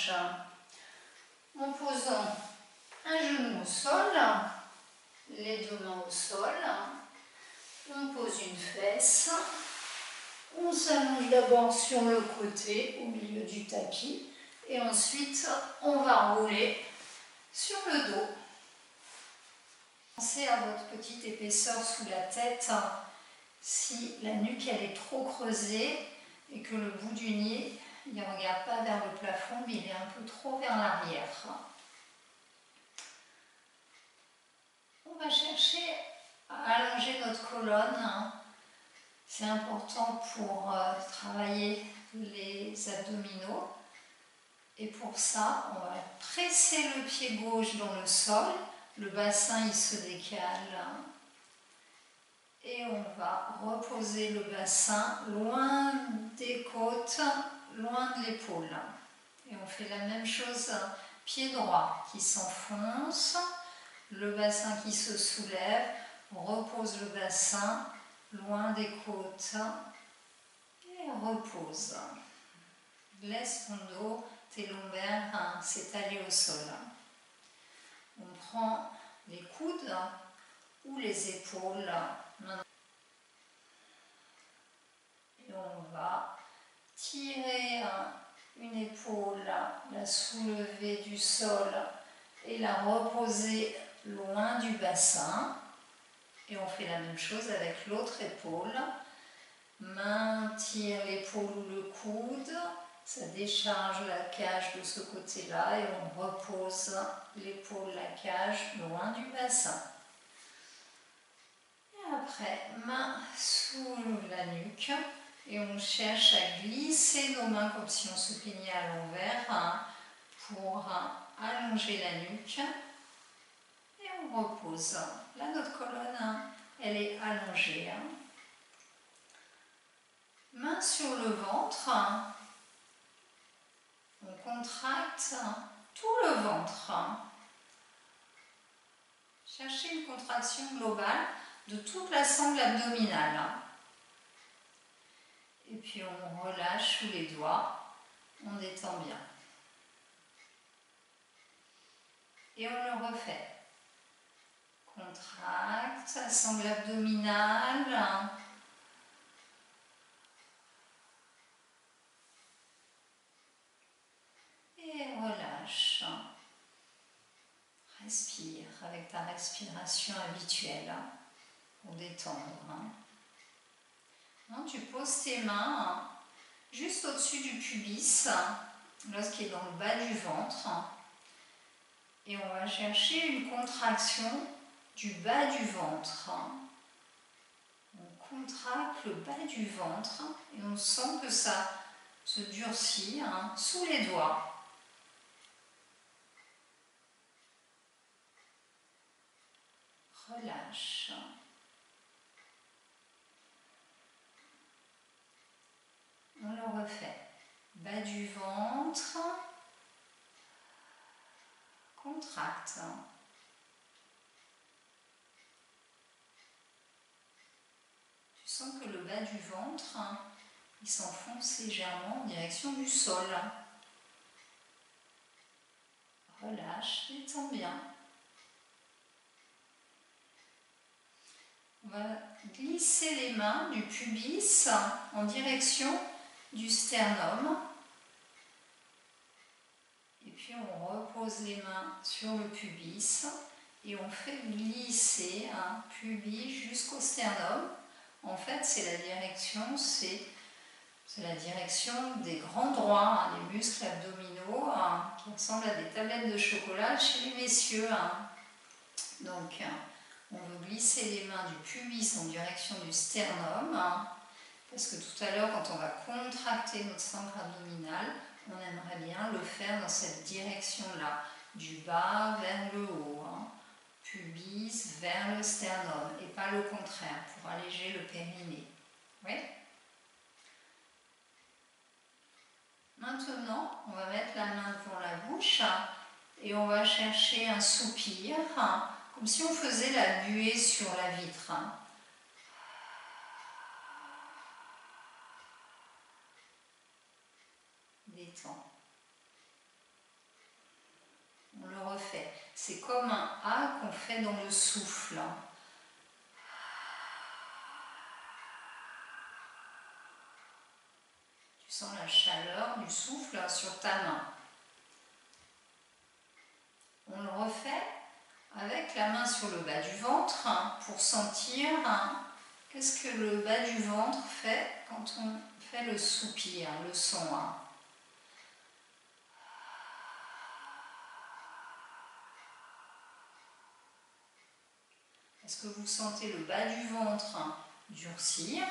hanche en posant un genou au sol, les deux mains au sol. On pose une fesse. On s'allonge d'abord sur le côté, au milieu du tapis. Et ensuite, on va rouler sur le dos. Pensez à votre petite épaisseur sous la tête. Si la nuque elle est trop creusée et que le bout du nez il ne regarde pas vers le plafond, mais il est un peu trop vers l'arrière. On va chercher à allonger notre colonne. C'est important pour travailler les abdominaux. Et pour ça, on va presser le pied gauche dans le sol. Le bassin il se décale. Et on va reposer le bassin loin des côtes, loin de l'épaule. Et on fait la même chose, pied droit qui s'enfonce, le bassin qui se soulève, on repose le bassin loin des côtes et repose. Laisse ton dos, tes lombaires s'étaler au sol. On prend les coudes ou les épaules. Et on va tirer une épaule, la soulever du sol et la reposer loin du bassin. Et on fait la même chose avec l'autre épaule. Main tire l'épaule ou le coude, ça décharge la cage de ce côté-là et on repose l'épaule, la cage loin du bassin. Et après, main sous la nuque. Et on cherche à glisser nos mains comme si on se peignait à l'envers pour allonger la nuque. Et on repose. Là, notre colonne, elle est allongée. Main sur le ventre. On contracte tout le ventre. Cherchez une contraction globale de toute la sangle abdominale. Et puis on relâche sous les doigts, on détend bien. Et on le refait. Contracte, sangle abdominale. Et relâche. Respire avec ta respiration habituelle pour détendre. Tu poses tes mains juste au-dessus du pubis, là ce qui est dans le bas du ventre. Et on va chercher une contraction du bas du ventre. On contracte le bas du ventre et on sent que ça se durcit sous les doigts. Relâche. On le refait. Bas du ventre. Contracte. Tu sens que le bas du ventre, il s'enfonce légèrement en direction du sol. Relâche, détends bien. On va glisser les mains du pubis en direction du sternum. Et puis on repose les mains sur le pubis et on fait glisser un pubis jusqu'au sternum. En fait, c'est la direction des grands droits, les muscles abdominaux qui ressemblent à des tablettes de chocolat chez les messieurs. Donc, on veut glisser les mains du pubis en direction du sternum, parce que tout à l'heure, quand on va contracter notre sangle abdominale, on aimerait bien le faire dans cette direction-là, du bas vers le haut, pubis vers le sternum, et pas le contraire, pour alléger le périnée. Oui ? Maintenant, on va mettre la main devant la bouche et on va chercher un soupir, comme si on faisait la buée sur la vitre. Détends. le refait. C'est comme un A qu'on fait dans le souffle. Tu sens la chaleur du souffle sur ta main. On le refait avec la main sur le bas du ventre pour sentir qu'est-ce que le bas du ventre fait quand on fait le soupir, le son. Est-ce que vous sentez le bas du ventre durcir,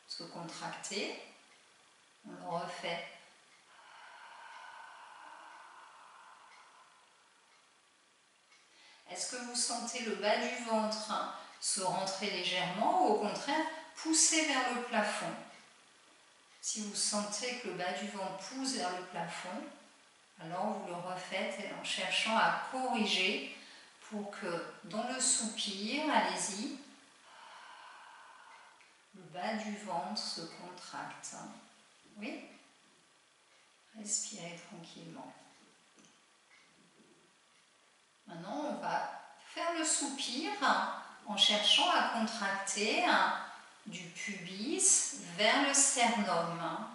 se contracter? On le refait. Est-ce que vous sentez le bas du ventre se rentrer légèrement ou au contraire pousser vers le plafond? Si vous sentez que le bas du ventre pousse vers le plafond, alors vous le refaites en cherchant à corriger pour que dans le soupir, allez-y, le bas du ventre se contracte. Oui? Respirez tranquillement. Maintenant, on va faire le soupir en cherchant à contracter du pubis vers le sternum.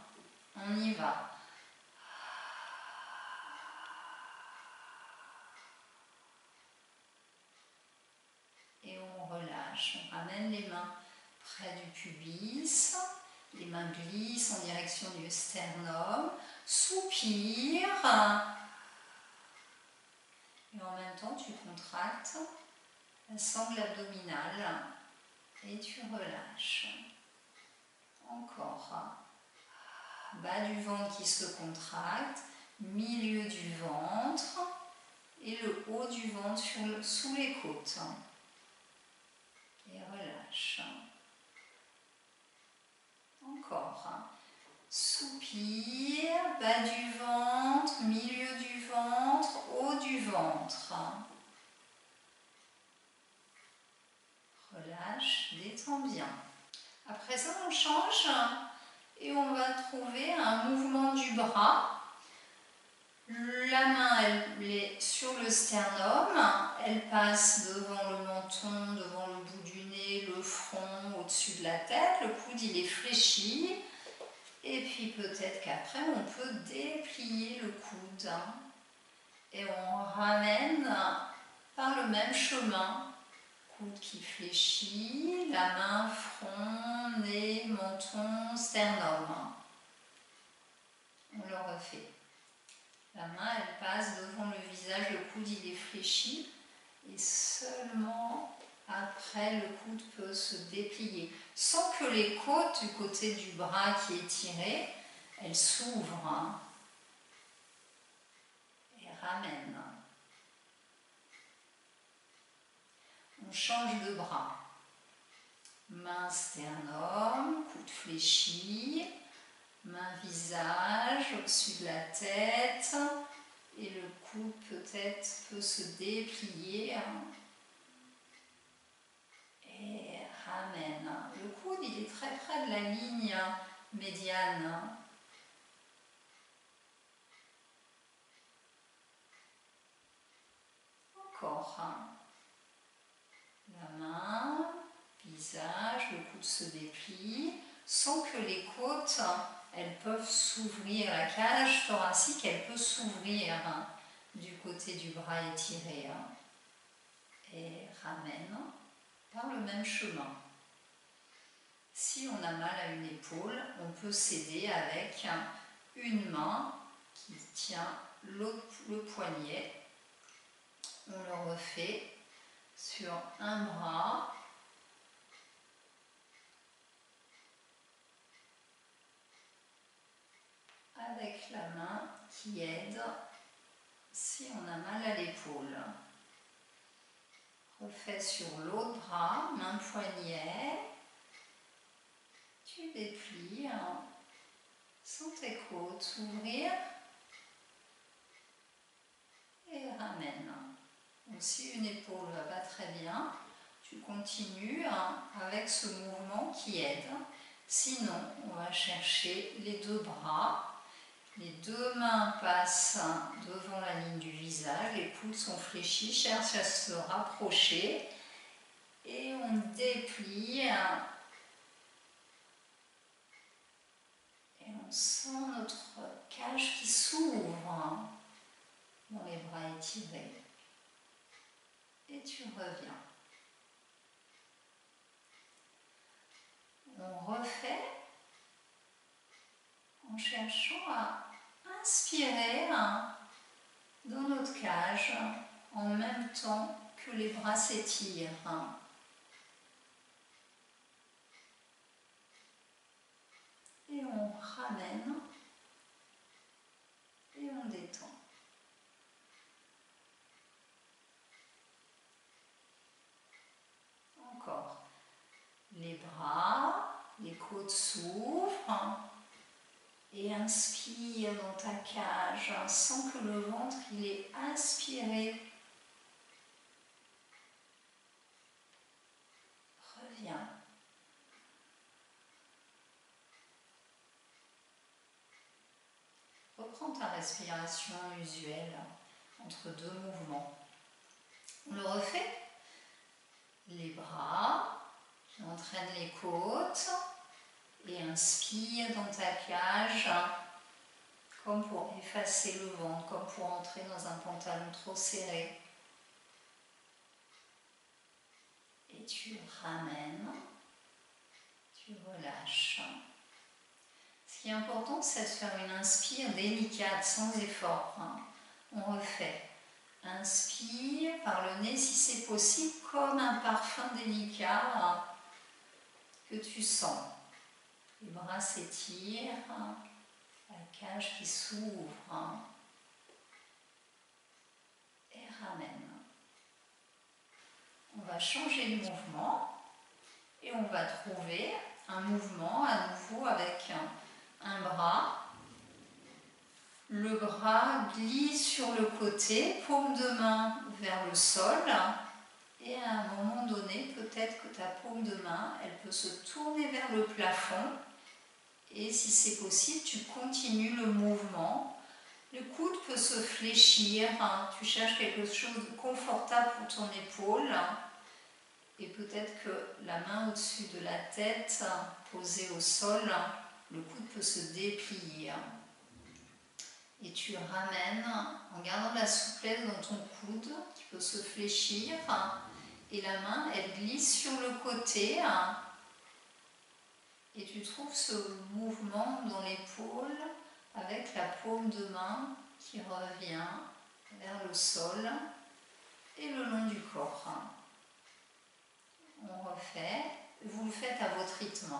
On y va. Et on relâche. On ramène les mains près du pubis. Les mains glissent en direction du sternum. Soupire. Et en même temps, tu contractes la sangle abdominale et tu relâches. Encore. Bas du ventre qui se contracte, milieu du ventre et le haut du ventre sous les côtes. Et relâche. Encore. Soupir, bas du ventre, milieu du ventre, haut du ventre. Relâche, détends bien. Après ça, on change et on va trouver un mouvement du bras. La main, elle est sur le sternum, elle passe devant le menton, devant le bout du nez, le front, au-dessus de la tête. Le coude, il est fléchi. Et puis peut-être qu'après, on peut déplier le coude. Et on ramène par le même chemin. Coude qui fléchit, la main, front, nez, menton, sternum. On le refait. La main, elle passe devant le visage, le coude, il est fléchi. Et seulement après, le coude peut se déplier. Sans que les côtes du côté du bras qui est tiré, elles s'ouvrent. Et ramènent. On change de bras. Main sternum, coude fléchi, main visage au-dessus de la tête et le coude peut-être peut se déplier et ramène. Le coude il est très près de la ligne médiane. Encore. La main, visage, le coude se déplie sans que les côtes elles peuvent s'ouvrir, la cage thoracique elle peut s'ouvrir du côté du bras étiré et ramène par le même chemin. Si on a mal à une épaule, on peut s'aider avec une main qui tient le poignet. On le refait sur un bras. Avec la main qui aide si on a mal à l'épaule. Refais sur l'autre bras, main poignet. Tu déplies, sens tes côtes s'ouvrir et ramène. Donc si une épaule ne va pas très bien, tu continues avec ce mouvement qui aide. Sinon, on va chercher les deux bras Les deux mains passent devant la ligne du visage, les coudes sont fléchis, cherchent à se rapprocher et on déplie et on sent notre cage qui s'ouvre dans les bras étirés. Et tu reviens. On refait en cherchant à inspirer dans notre cage en même temps que les bras s'étirent. Et on ramène et on détend. Encore. Les bras, les côtes s'ouvrent et inspire dans ta cage. Sens que le ventre il est aspiré. Reviens. Reprends ta respiration usuelle entre deux mouvements. On le refait. Les bras qui entraînent les côtes et inspire dans ta cage comme pour effacer le ventre, comme pour entrer dans un pantalon trop serré. Et tu ramènes, tu relâches. Ce qui est important, c'est de faire une inspire délicate, sans effort. On refait. Inspire par le nez si c'est possible, comme un parfum délicat que tu sens. Les bras s'étirent, la cage qui s'ouvre et ramène. On va changer de mouvement et on va trouver un mouvement à nouveau avec un bras. Le bras glisse sur le côté, paume de main vers le sol et à un moment donné, peut-être que ta paume de main, elle peut se tourner vers le plafond et si c'est possible, tu continues le mouvement. Le coude peut se fléchir, tu cherches quelque chose de confortable pour ton épaule et peut-être que la main au-dessus de la tête, posée au sol, le coude peut se déplier. Et tu ramènes en gardant la souplesse dans ton coude qui peut se fléchir et la main elle glisse sur le côté et tu trouves ce mouvement dans l'épaule avec la paume de main qui revient vers le sol et le long du corps. On refait, vous le faites à votre rythme.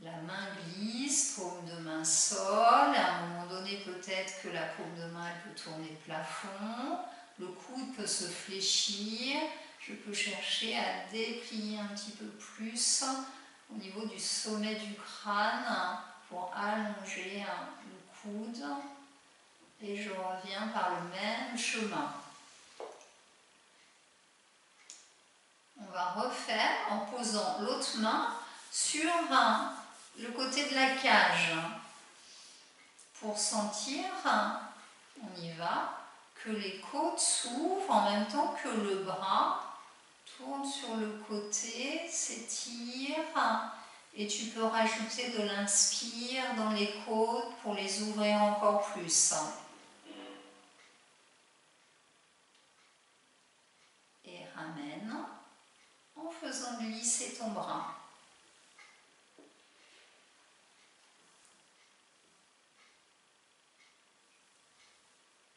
La main glisse, paume de main sol, à un moment donné peut-être que la paume de main elle peut tourner le plafond, le coude peut se fléchir, je peux chercher à déplier un petit peu plus au niveau du sommet du crâne pour allonger le coude et je reviens par le même chemin. On va refaire en posant l'autre main sur le côté de la cage pour sentir, on y va, que les côtes s'ouvrent en même temps que le bras tourne sur le côté, s'étire et tu peux rajouter de l'inspire dans les côtes pour les ouvrir encore plus. Et ramène en faisant glisser ton bras.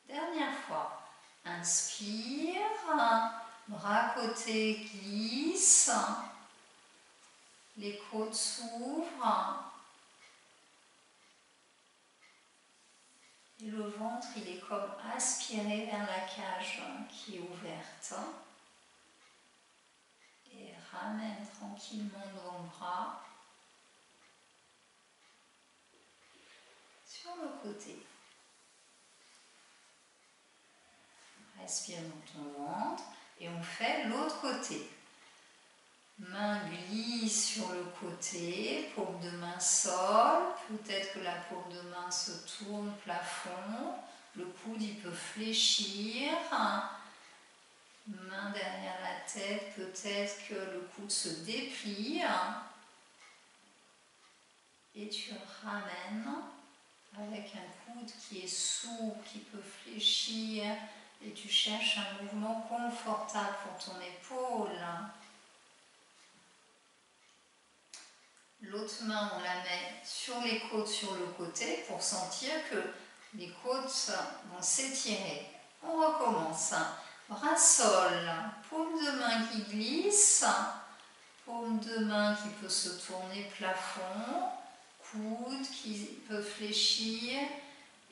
Dernière fois, inspire, bras côté glisse, les côtes s'ouvrent et le ventre il est comme aspiré vers la cage qui est ouverte. Et ramène tranquillement ton bras sur le côté. Respire dans ton ventre et on fait l'autre côté. Main glisse sur le côté, paume de main sol, peut-être que la paume de main se tourne plafond, le coude il peut fléchir, main derrière la tête, peut-être que le coude se déplie et tu ramènes avec un coude qui est souple, qui peut fléchir et tu cherches un mouvement confortable pour ton épaule. L'autre main, on la met sur les côtes, sur le côté, pour sentir que les côtes vont s'étirer. On recommence. Bras sol, paume de main qui glisse, paume de main qui peut se tourner plafond, coude qui peut fléchir,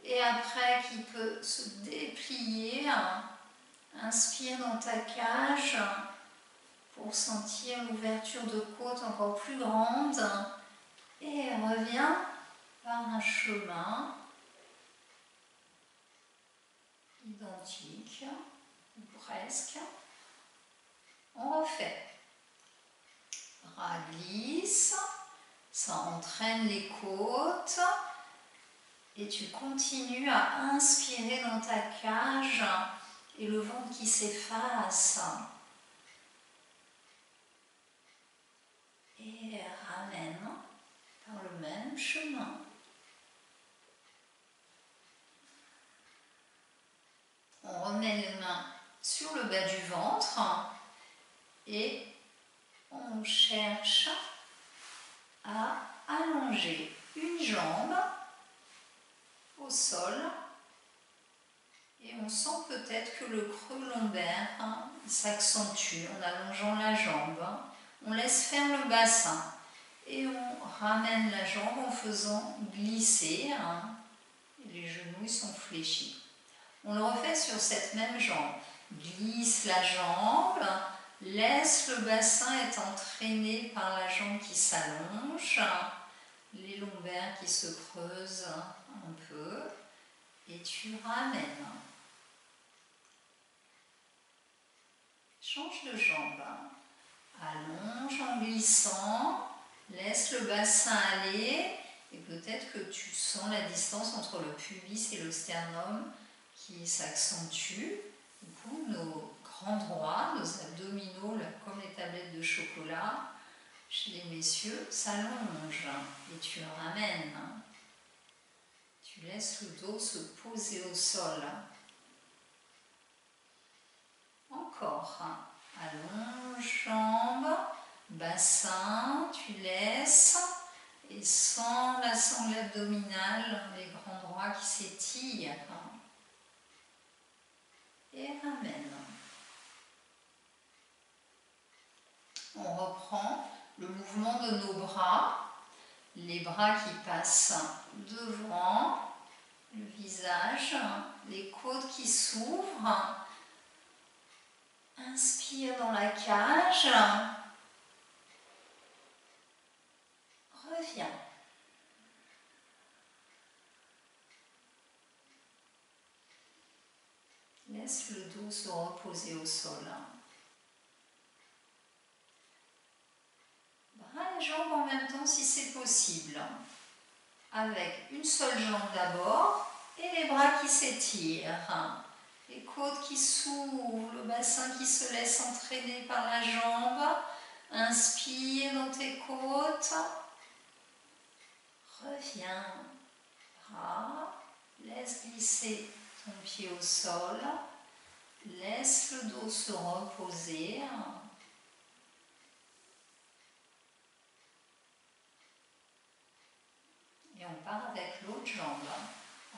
et après qui peut se déplier. Inspire dans ta cage pour sentir l'ouverture de côte encore plus grande et reviens par un chemin identique ou presque. On refait. Bras glisse, ça entraîne les côtes et tu continues à inspirer dans ta cage et le ventre qui s'efface. Et ramène par le même chemin. On remet les mains sur le bas du ventre et on cherche à allonger une jambe au sol et on sent peut-être que le creux lombaire s'accentue en allongeant la jambe. On laisse faire le bassin et on ramène la jambe en faisant glisser. Les genoux ils sont fléchis. On le refait sur cette même jambe. Glisse la jambe, laisse le bassin être entraîné par la jambe qui s'allonge, les lombaires qui se creusent un peu, et tu ramènes. Change de jambe. Allonge en glissant, laisse le bassin aller, et peut-être que tu sens la distance entre le pubis et le sternum qui s'accentue. Du coup, nos grands droits, nos abdominaux, comme les tablettes de chocolat, chez les messieurs, s'allongent et tu ramènes. Tu laisses le dos se poser au sol. Encore. Allonge, jambes, bassin, tu laisses et sens la sangle abdominale, les grands droits qui s'étirent. Et ramène. On reprend le mouvement de nos bras, les bras qui passent devant le visage, les côtes qui s'ouvrent. Inspire dans la cage. Reviens. Laisse le dos se reposer au sol. Bras et jambes en même temps si c'est possible. Avec une seule jambe d'abord et les bras qui s'étirent. Les côtes qui s'ouvrent, le bassin qui se laisse entraîner par la jambe. Inspire dans tes côtes. Reviens. Bras. Laisse glisser ton pied au sol. Laisse le dos se reposer. Et on part avec l'autre jambe.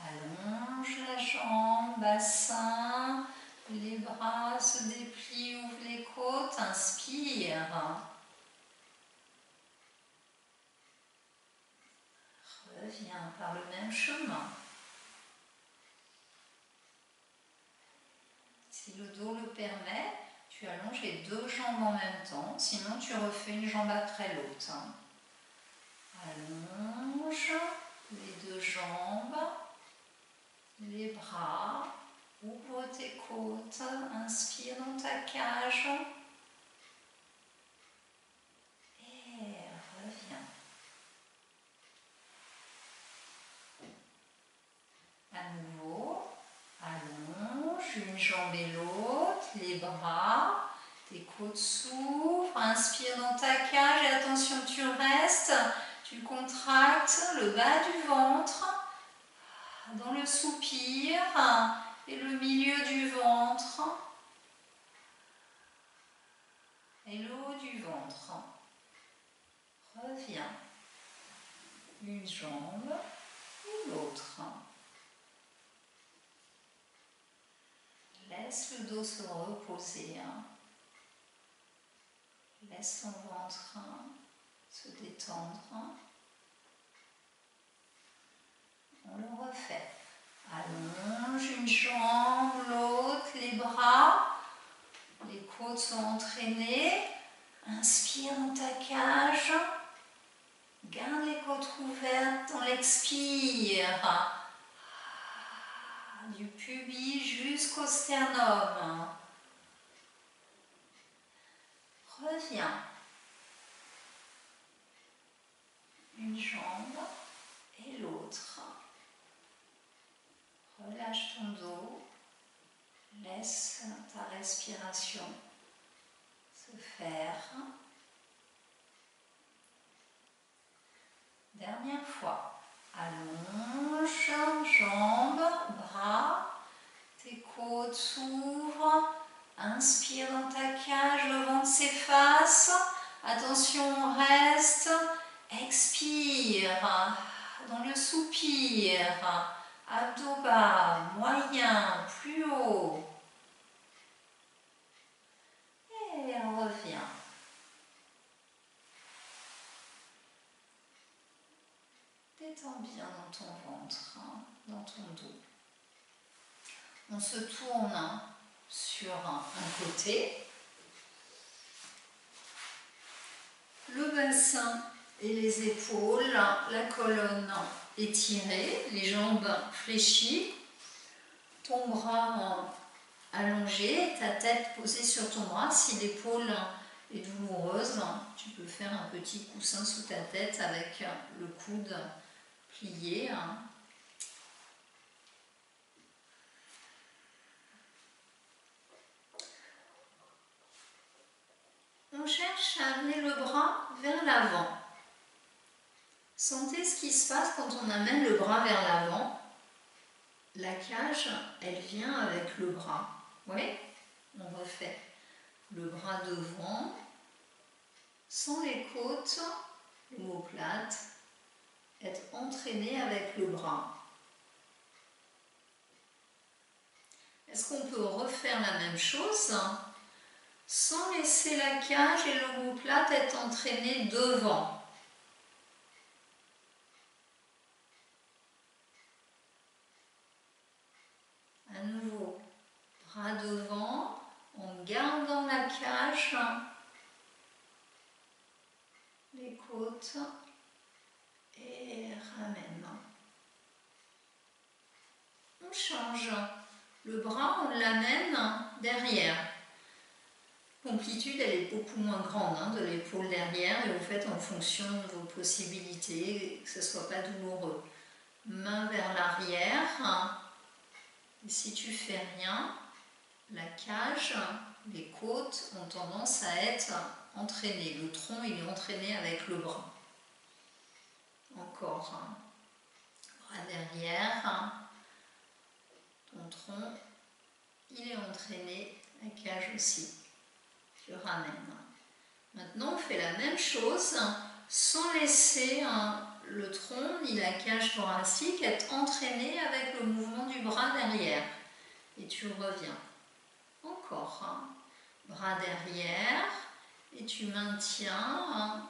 Allonge la jambe, bassin, les bras se déplient, ouvre les côtes, inspire. Reviens par le même chemin. Si le dos le permet, tu allonges les deux jambes en même temps, sinon tu refais une jambe après l'autre. Allonge les deux jambes, les bras, ouvre tes côtes, inspire dans ta cage. une jambe et l'autre, les bras, tes côtes s'ouvrent, inspire dans ta cage et attention, tu restes, tu contractes le bas du ventre, dans le soupir et le milieu du ventre et le haut du ventre. Reviens, une jambe et l'autre. Laisse le dos se reposer. Laisse ton ventre se détendre. On le refait. Allonge une jambe, l'autre, les bras. Les côtes sont entraînées. Inspire dans ta cage. Garde les côtes ouvertes. On l'expire. Du pubis jusqu'au sternum. Reviens. Une jambe et l'autre. Relâche ton dos. Laisse ta respiration se faire. Dernière fois. Allonge, jambes, bras. Tes côtes s'ouvrent. Inspire dans ta cage, le ventre s'efface. Attention, on reste. Expire. Dans le soupir. Abdos bas, moyen, plus haut. Et on revient. Détends bien dans ton ventre, dans ton dos. On se tourne sur un côté. Le bassin et les épaules, la colonne étirée, les jambes fléchies, ton bras allongé, ta tête posée sur ton bras. Si l'épaule est douloureuse, tu peux faire un petit coussin sous ta tête avec le coude plié. On cherche à amener le bras vers l'avant. Sentez ce qui se passe quand on amène le bras vers l'avant. La cage, elle vient avec le bras. Oui, on refait. Le bras devant, sans les côtes, l'omoplate, être entraîné avec le bras. Est-ce qu'on peut refaire la même chose sans laisser la cage et l'omoplate être entraînés devant? À nouveau, bras devant, en gardant la cage, les côtes et ramène. On change. Le bras, on l'amène derrière. L'amplitude, elle est beaucoup moins grande de l'épaule derrière et vous faites en fonction de vos possibilités, que ce ne soit pas douloureux. Main vers l'arrière. Et si tu fais rien, la cage, les côtes ont tendance à être entraînées. Le tronc, il est entraîné avec le bras. Encore. Bras derrière. Ton tronc, il est entraîné, la cage aussi. Tu ramènes. Maintenant, on fait la même chose sans laisser le tronc ni la cage thoracique être entraîné avec le mouvement du bras derrière. Et tu reviens. Encore. Bras derrière. Et tu maintiens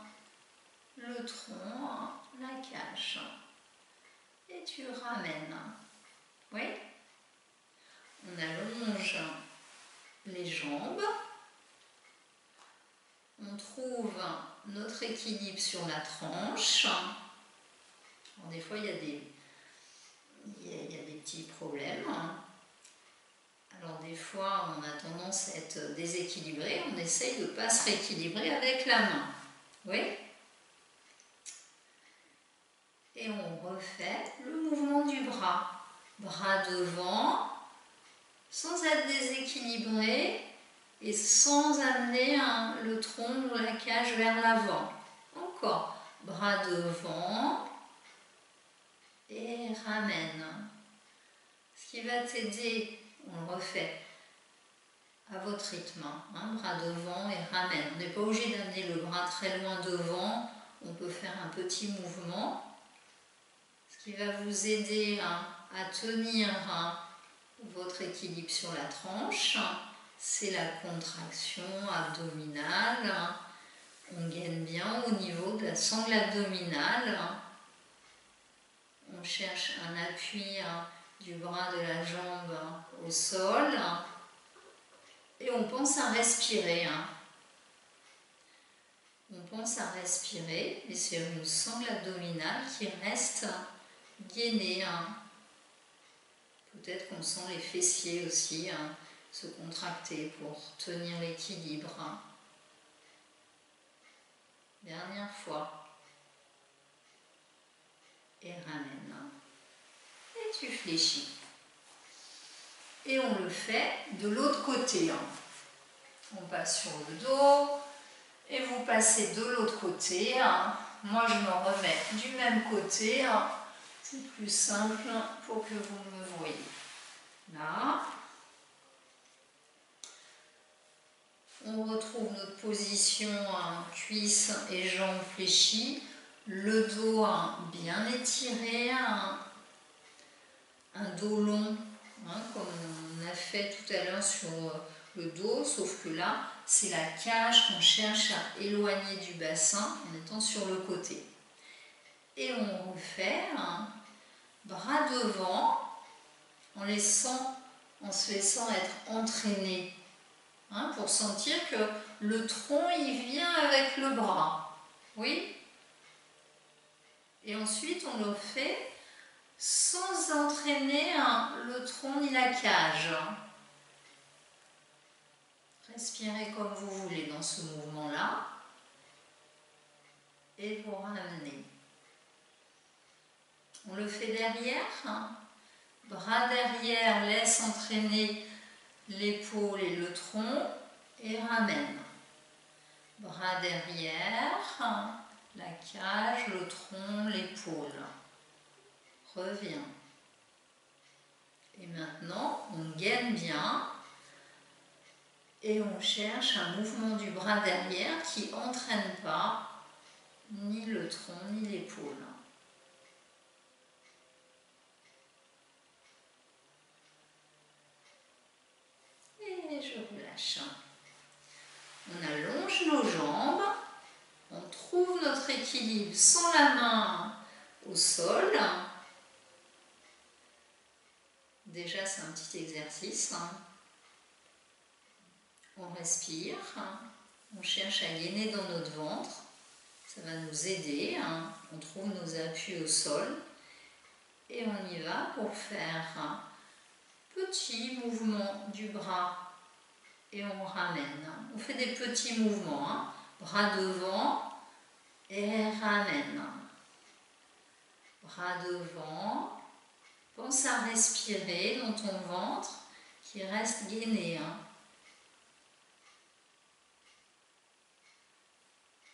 le tronc, la cage. Et tu ramènes. Oui? On allonge les jambes. On trouve notre équilibre sur la tranche. Alors, des fois, il y a des petits problèmes. Alors des fois, on a tendance à être déséquilibré. On essaye de ne pas se rééquilibrer avec la main. Oui? Et on refait le mouvement du bras. Bras devant. sans être déséquilibré et sans amener le tronc ou la cage vers l'avant. Encore, bras devant et ramène. Ce qui va t'aider, on le refait à votre rythme, bras devant et ramène. On n'est pas obligé d'amener le bras très loin devant, on peut faire un petit mouvement. Ce qui va vous aider à tenir votre équilibre sur la tranche, c'est la contraction abdominale. On gagne bien au niveau de la sangle abdominale. On cherche un appui du bras de la jambe au sol. Et on pense à respirer. On pense à respirer, et c'est une sangle abdominale qui reste gainée. Peut-être qu'on sent les fessiers aussi se contracter pour tenir l'équilibre. Dernière fois. Et ramène. Et tu fléchis. Et on le fait de l'autre côté. On passe sur le dos et vous passez de l'autre côté. Moi, je me remets du même côté. C'est plus simple pour que vous me voyez. Là. On retrouve notre position cuisses et jambes fléchies. Le dos bien étiré. Un dos long, comme on a fait tout à l'heure sur le dos, sauf que là, c'est la cage qu'on cherche à éloigner du bassin en étant sur le côté. Et on refait bras devant en se laissant être entraîné pour sentir que le tronc il vient avec le bras. Oui. Et ensuite on le fait sans entraîner le tronc ni la cage. Respirez comme vous voulez dans ce mouvement-là. Et vous ramenez. On le fait derrière. Bras derrière, laisse entraîner l'épaule et le tronc. Et ramène. Bras derrière, la cage, le tronc, l'épaule. Reviens. Et maintenant, on gaine bien. Et on cherche un mouvement du bras derrière qui n'entraîne pas ni le tronc ni l'épaule. Et je relâche. On allonge nos jambes. On trouve notre équilibre sans la main au sol. Déjà, c'est un petit exercice. On respire. On cherche à gainer dans notre ventre. Ça va nous aider. On trouve nos appuis au sol. Et on y va pour faire un petit mouvement du bras. Et on ramène. On fait des petits mouvements. Bras devant et ramène. Bras devant. Pense à respirer dans ton ventre qui reste gainé.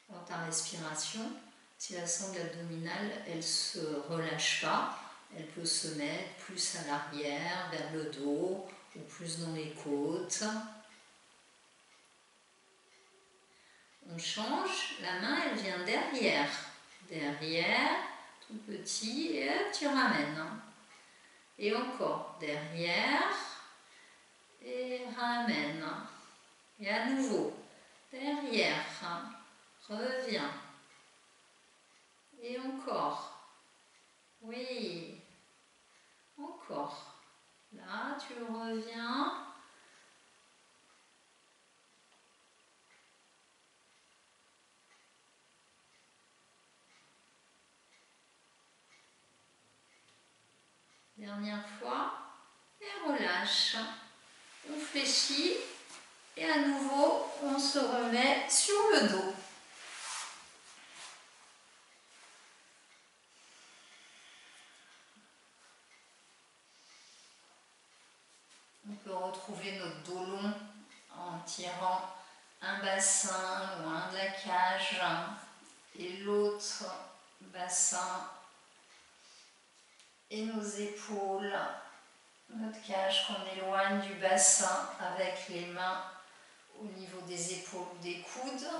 Dans ta respiration, si la sangle abdominale, elle ne se relâche pas, elle peut se mettre plus à l'arrière, vers le dos ou plus dans les côtes. On change, la main elle vient derrière, tout petit, et hop, tu ramènes. Et encore, derrière, et ramène. Et à nouveau, derrière, reviens. Et encore, oui, encore. Là, tu reviens. Dernière fois, et relâche. On fléchit et à nouveau, on se remet sur le dos. On peut retrouver notre dos long en tirant un bassin ou un de la cage et l'autre bassin et nos épaules, notre cage qu'on éloigne du bassin avec les mains au niveau des épaules ou des coudes.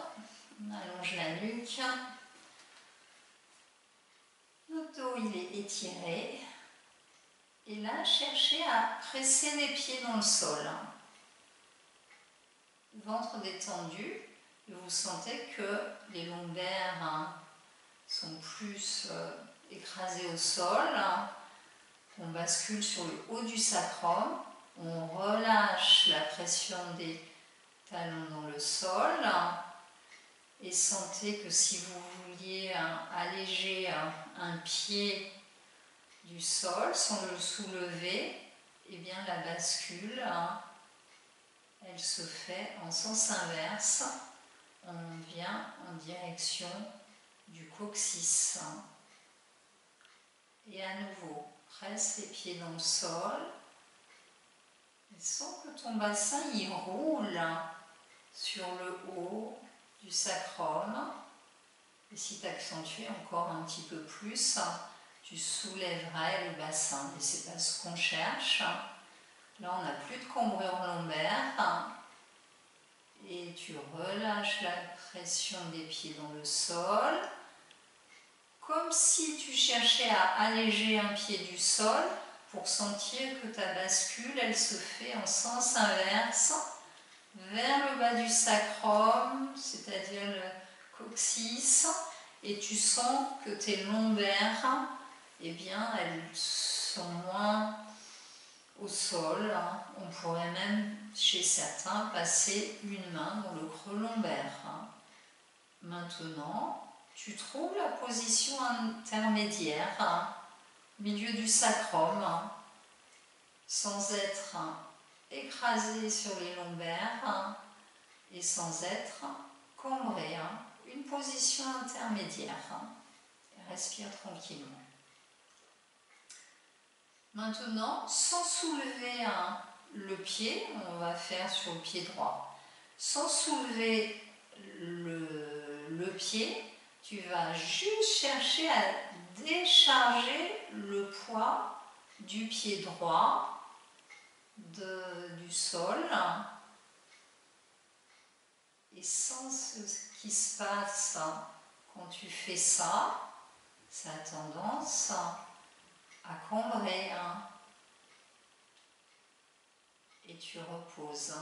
On allonge la nuque. Notre dos il est étiré. Et là, cherchez à presser les pieds dans le sol. Ventre détendu. Et vous sentez que les lombaires sont plus écrasés au sol. On bascule sur le haut du sacrum. On relâche la pression des talons dans le sol. Et sentez que si vous vouliez alléger un pied du sol sans le soulever, eh bien la bascule, elle se fait en sens inverse. On vient en direction du coccyx. Et à nouveau, presse les pieds dans le sol. Et sens que ton bassin il roule sur le haut du sacrum. Et si tu accentues encore un petit peu plus, tu soulèverais le bassin. Et c'est pas ce qu'on cherche. Là, on n'a plus de cambrure lombaire. Et tu relâches la pression des pieds dans le sol. Comme si tu cherchais à alléger un pied du sol pour sentir que ta bascule, elle se fait en sens inverse vers le bas du sacrum, c'est-à-dire le coccyx, et tu sens que tes lombaires, eh bien, elles sont moins au sol. On pourrait même, chez certains, passer une main dans le creux lombaire. Maintenant, tu trouves la position intermédiaire, milieu du sacrum, sans être écrasé sur les lombaires et sans être cambré. Une position intermédiaire. Respire tranquillement. Maintenant, sans soulever le pied, on va faire sur le pied droit. Sans soulever le pied, tu vas juste chercher à décharger le poids du pied droit du sol. Et sans ce qui se passe quand tu fais ça, ça a tendance à cambrer. Et tu reposes.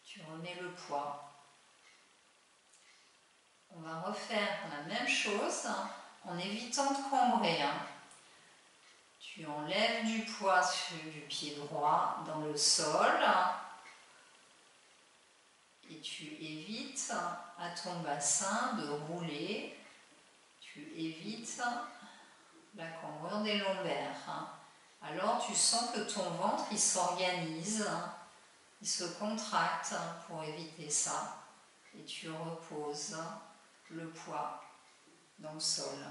Tu remets le poids. On va refaire la même chose en évitant de cambrer. Tu enlèves du poids du pied droit dans le sol et tu évites à ton bassin de rouler. Tu évites la cambrure des lombaires. Alors tu sens que ton ventre il s'organise, il se contracte pour éviter ça. Et tu reposes le poids dans le sol.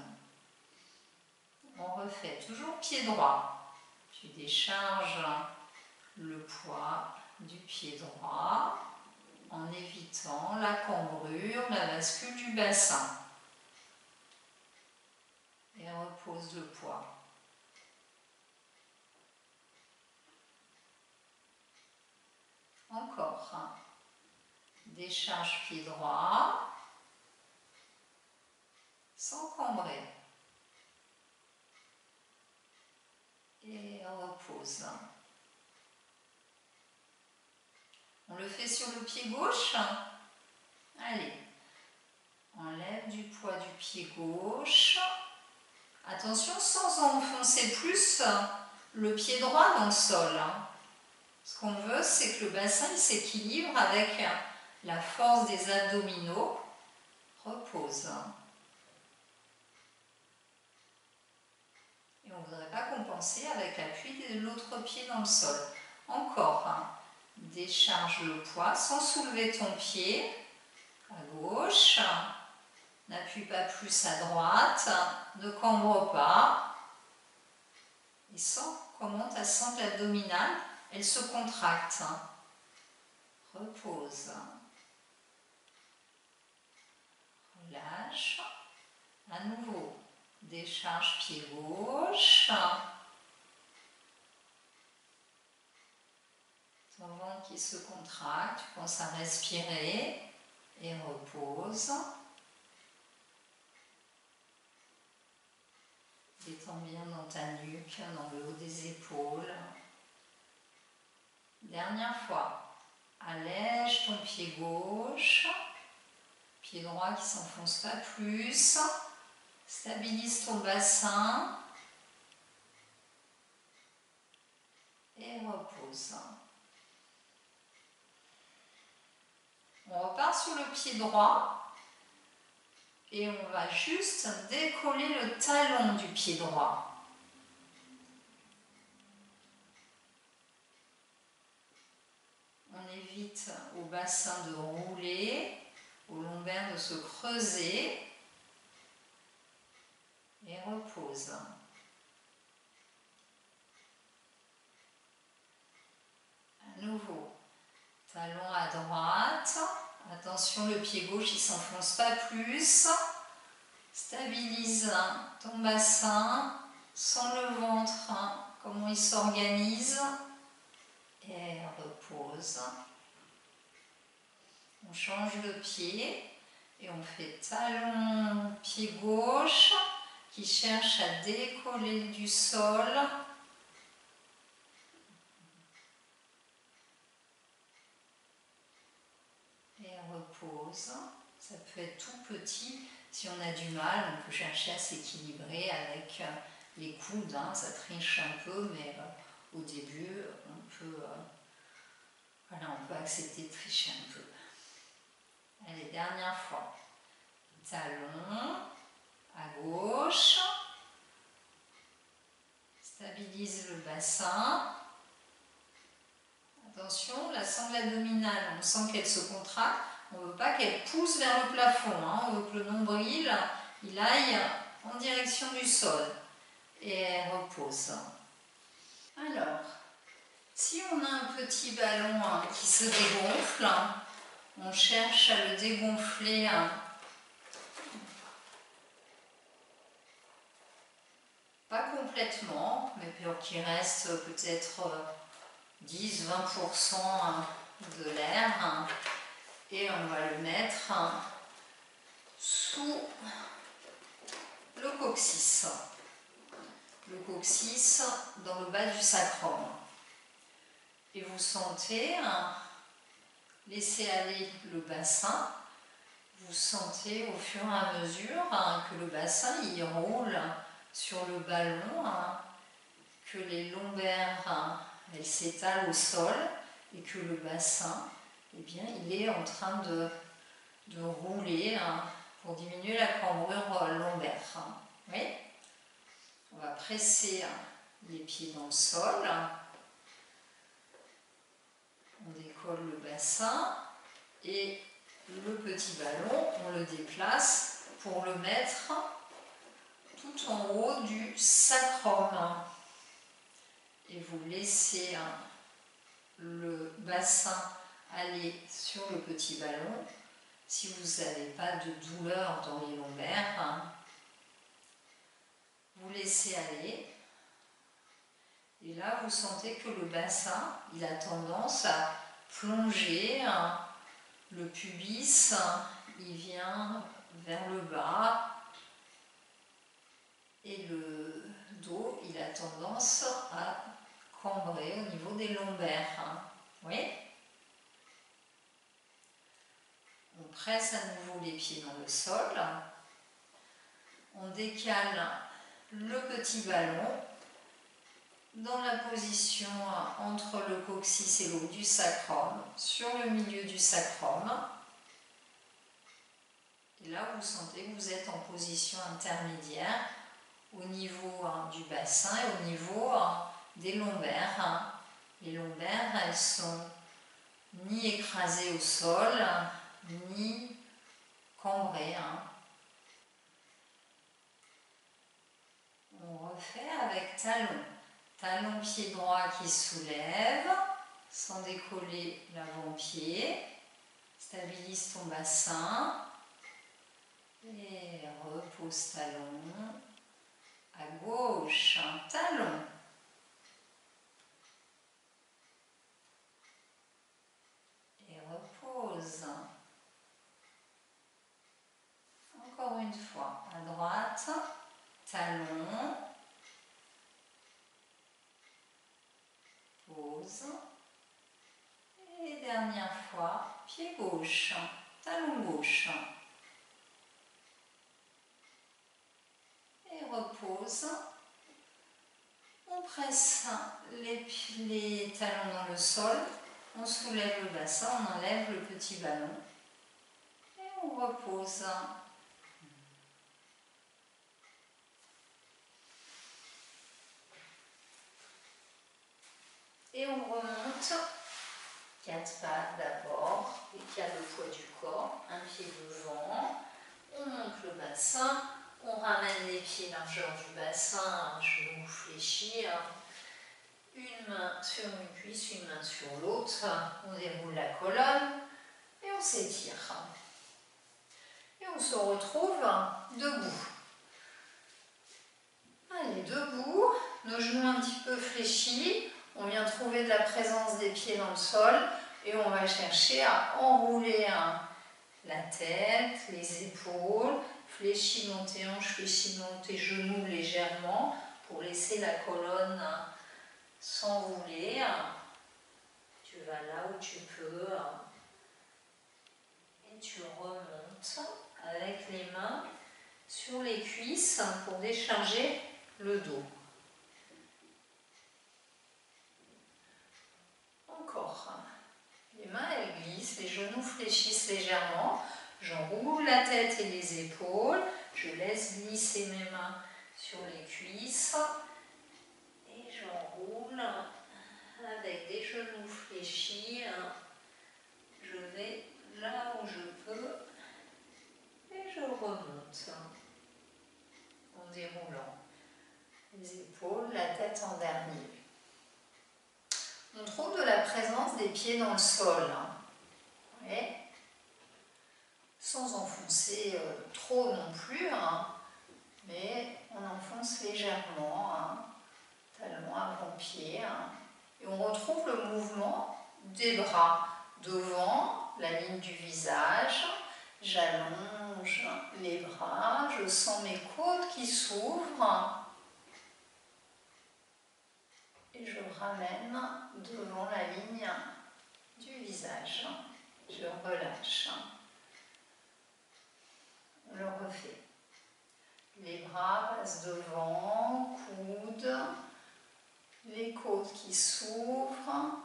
On refait toujours pied droit. Tu décharges le poids du pied droit en évitant la cambrure, la bascule du bassin. Et repose le poids. Encore. Décharge pied droit sans cambrer. Et repose. On le fait sur le pied gauche. Allez. Enlève du poids du pied gauche. Attention, sans enfoncer plus le pied droit dans le sol. Ce qu'on veut, c'est que le bassin s'équilibre avec la force des abdominaux. Repose. Et on ne voudrait pas compenser avec l'appui de l'autre pied dans le sol. Encore. Décharge le poids sans soulever ton pied. À gauche. N'appuie pas plus à droite. Ne cambre pas. Et sens comment ta sangle abdominale elle se contracte. Repose. Relâche. À nouveau, décharge pied gauche. Ton ventre qui se contracte, tu penses à respirer et repose. Détends bien dans ta nuque, dans le haut des épaules. Dernière fois, allège ton pied gauche, pied droit qui ne s'enfonce pas plus. Stabilise ton bassin et repose. On repart sur le pied droit et on va juste décoller le talon du pied droit. On évite au bassin de rouler, au lombaire de se creuser et repose. À nouveau, talon à droite. Attention, le pied gauche, il ne s'enfonce pas plus. Stabilise ton bassin, sens le ventre, comment il s'organise. Et repose. On change de pied et on fait talon, pied gauche qui cherche à décoller du sol. Et repose. Ça peut être tout petit. Si on a du mal, on peut chercher à s'équilibrer avec les coudes. Ça triche un peu, mais au début, on peut accepter de tricher un peu. Allez, dernière fois. Talon à gauche. Stabilise le bassin. Attention, la sangle abdominale, on sent qu'elle se contracte. On ne veut pas qu'elle pousse vers le plafond. On veut que le nombril il aille en direction du sol. Et elle repose. Alors, si on a un petit ballon qui se dégonfle, on cherche à le dégonfler pas complètement, mais pour qu'il reste peut-être 10-20% de l'air. Et on va le mettre sous le coccyx. Le coccyx dans le bas du sacrum. Et vous sentez, laissez aller le bassin. Vous sentez au fur et à mesure que le bassin il roule sur le ballon, que les lombaires elles s'étalent au sol et que le bassin, eh bien, il est en train de rouler pour diminuer la cambrure lombaire. Oui. On va presser les pieds dans le sol. On décolle le bassin et le petit ballon, on le déplace pour le mettre tout en haut du sacrum. Et vous laissez le bassin aller sur le petit ballon. Si vous n'avez pas de douleur dans les lombaires, vous laissez aller. Et là, vous sentez que le bassin, il a tendance à plonger. Le pubis, il vient vers le bas. Et le dos, il a tendance à cambrer au niveau des lombaires. Oui. On presse à nouveau les pieds dans le sol. On décale le petit ballon dans la position entre le coccyx et le haut du sacrum, sur le milieu du sacrum. Et là, vous sentez que vous êtes en position intermédiaire au niveau du bassin et au niveau des lombaires. Les lombaires, elles sont ni écrasées au sol, ni cambrées. On refait avec talon, Talon pied droit qui soulève, sans décoller l'avant-pied. Stabilise ton bassin. Et repose talon. À gauche, talon. Et repose. Encore une fois, à droite, talon. Pose. Et dernière fois, pied gauche, talon gauche. Et repose. On presse les talons dans le sol. On soulève le bassin, on enlève le petit ballon. Et on repose. Et on remonte 4 pas d'abord, et qu'il y a le poids du corps, un pied devant, on monte le bassin, on ramène les pieds largeur du bassin, un genou fléchi, une main sur une cuisse, une main sur l'autre, on déroule la colonne et on s'étire. Et on se retrouve debout. Allez, debout, nos genoux un petit peu fléchis, on vient trouver de la présence des pieds dans le sol et on va chercher à enrouler la tête, les épaules, fléchis dans tes hanches, fléchis dans tes genoux légèrement pour laisser la colonne s'enrouler. Tu vas là où tu peux et tu remontes avec les mains sur les cuisses pour décharger le dos. Encore. Les mains elles glissent, les genoux fléchissent légèrement. J'enroule la tête et les épaules. Je laisse glisser mes mains sur les cuisses. Et j'enroule avec des genoux fléchis. Je vais là où je peux. Et je remonte. En déroulant les épaules, la tête en dernier. On trouve de la présence des pieds dans le sol. Ouais. Sans enfoncer trop non plus, mais on enfonce légèrement, talon avant-pied. Et on retrouve le mouvement des bras devant la ligne du visage. J'allonge les bras, je sens mes côtes qui s'ouvrent. Et je ramène devant la ligne du visage. Je relâche. On le refait. Les bras passent devant, coudes, les côtes qui s'ouvrent.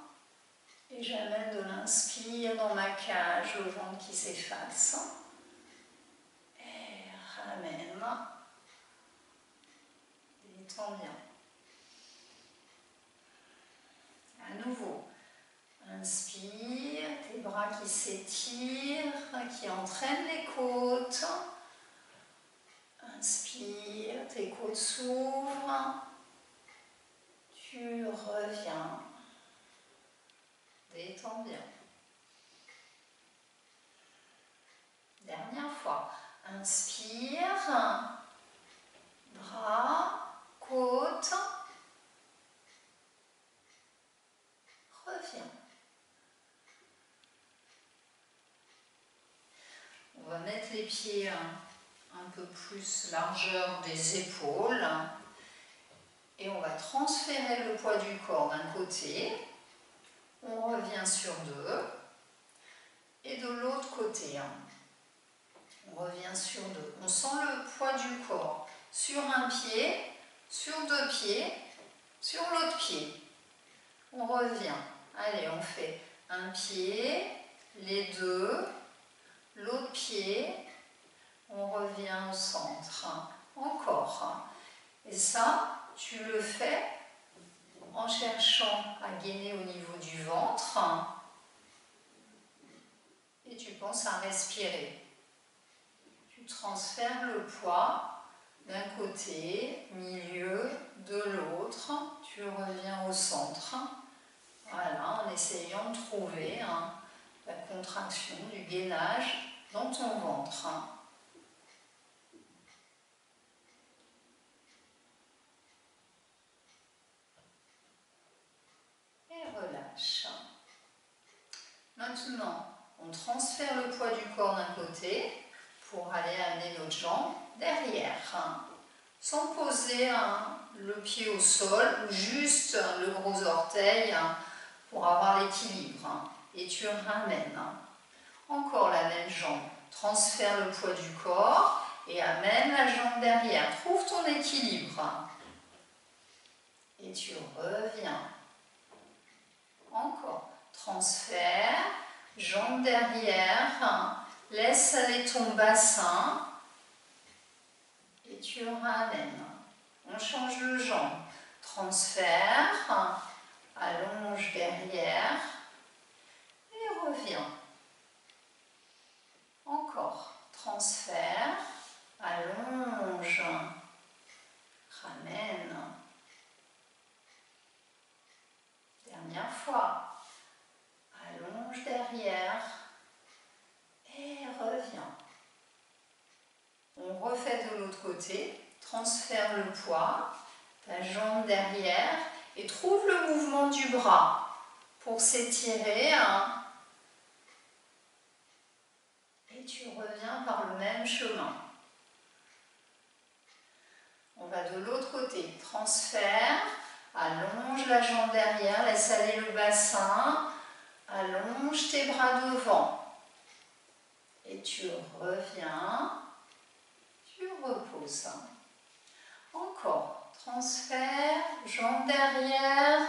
Et j'amène de l'inspire dans ma cage, le ventre qui s'efface. Et ramène. Détends bien. À nouveau, inspire, tes bras qui s'étirent, qui entraînent les côtes. Inspire, tes côtes s'ouvrent. Tu reviens. Détends bien. Dernière fois. Inspire, bras, côtes. Reviens. On va mettre les pieds un peu plus largeur des épaules et on va transférer le poids du corps d'un côté, on revient sur deux et de l'autre côté on revient sur deux. On sent le poids du corps sur un pied, sur deux pieds, sur l'autre pied. On revient. Allez, on fait un pied, les deux, l'autre pied. On revient au centre. Encore. Et ça, tu le fais en cherchant à gainer au niveau du ventre. Et tu penses à respirer. Tu transfères le poids d'un côté, milieu, de l'autre. Tu reviens au centre. Voilà, en essayant de trouver la contraction du gainage dans ton ventre. Et relâche. Maintenant, on transfère le poids du corps d'un côté pour aller amener notre jambe derrière. Sans poser le pied au sol ou juste le gros orteil pour avoir l'équilibre. Et tu ramènes. Encore la même jambe. Transfère le poids du corps et amène la jambe derrière. Trouve ton équilibre. Et tu reviens. Encore. Transfert, jambe derrière. Laisse aller ton bassin. Et tu ramènes. On change de jambe. Transfert, allonge derrière. Et reviens. Encore. Transfert, allonge, ramène. Dernière fois. Allonge derrière et reviens. On refait de l'autre côté. Transfère le poids, ta jambe derrière et trouve le mouvement du bras pour s'étirer. Et tu reviens par le même chemin. On va de l'autre côté. Transfert, allonge la jambe derrière, laisse aller le bassin, allonge tes bras devant. Et tu reviens, tu reposes. Encore. Transfert, jambe derrière,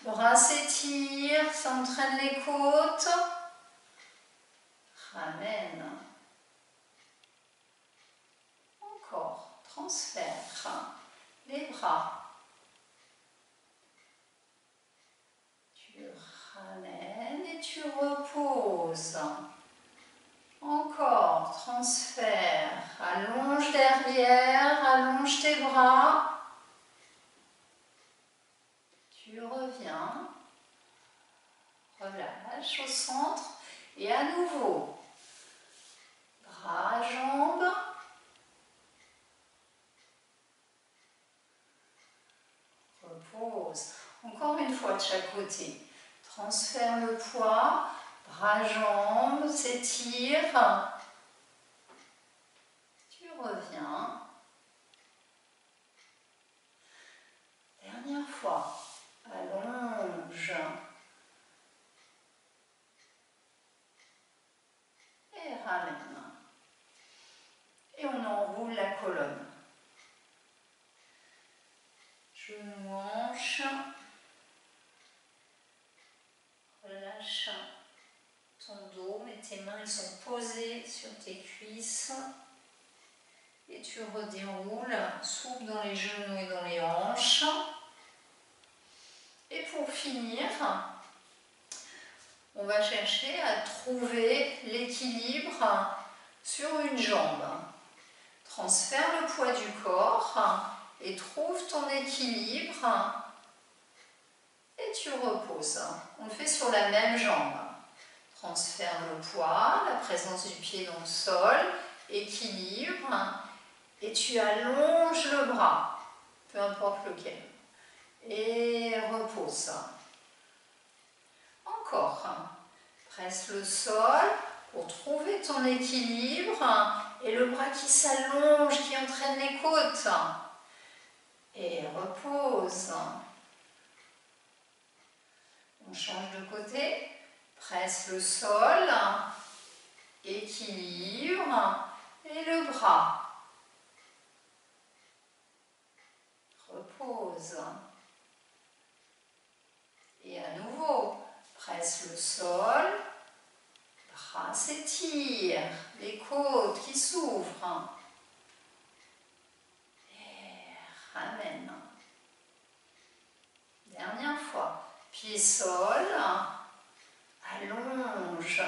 bras s'étirent, s'entraîne les côtes. Ramène. Encore. Transfert. Les bras. Tu ramènes et tu reposes. Encore. Transfert. Allonge derrière, allonge tes bras. Tu reviens. Relâche au centre. Et à nouveau. Bras, jambes. Repose. Encore une fois de chaque côté. Transfère le poids. Bras, jambes, s'étire. Tu reviens. Dernière fois. Allonge. Et ramène. Et on enroule la colonne. Genou, hanche. Relâche ton dos, mais tes mains elles sont posées sur tes cuisses. Et tu redéroules, souple dans les genoux et dans les hanches. Et pour finir, on va chercher à trouver l'équilibre sur une jambe. Transfère le poids du corps et trouve ton équilibre. Et tu reposes. On le fait sur la même jambe. Transfère le poids, la présence du pied dans le sol, équilibre. Et tu allonges le bras, peu importe lequel. Et repose. Encore. Presse le sol pour trouver ton équilibre. Et le bras qui s'allonge, qui entraîne les côtes. Et repose. On change de côté. Presse le sol. Équilibre. Et le bras. Repose. Et à nouveau, presse le sol, bras s'étirent, les côtes qui s'ouvrent. Et ramène. Dernière fois, pied sol, allonge.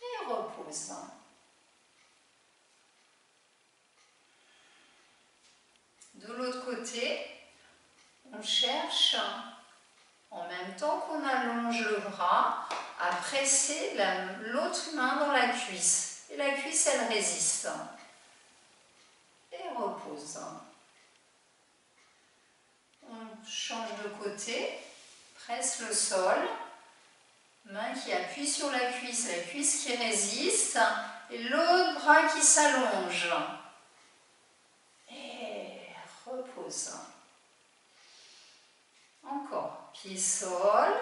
Et repose. côté, on cherche, en même temps qu'on allonge le bras, à presser l'autre main dans la cuisse. Et la cuisse, elle résiste. Et repose. On change de côté, presse le sol, main qui appuie sur la cuisse qui résiste, et l'autre bras qui s'allonge. Et repose. Encore, pied sol,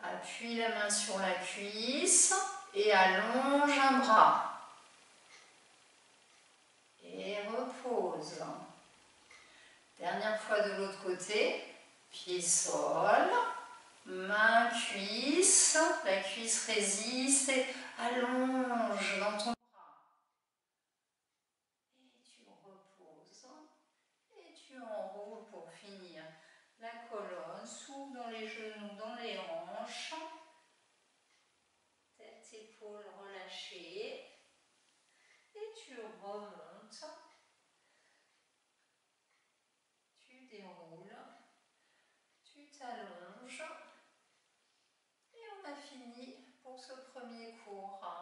appuie la main sur la cuisse et allonge un bras. Et repose. Dernière fois de l'autre côté, pied sol, main cuisse, la cuisse résiste et allonge dans ton bras. Et tu reposes et tu enroules pour finir. La colonne s'ouvre dans les genoux, dans les hanches, tête, épaules relâchées et tu remontes, tu déroules, tu t'allonges et on a fini pour ce premier cours.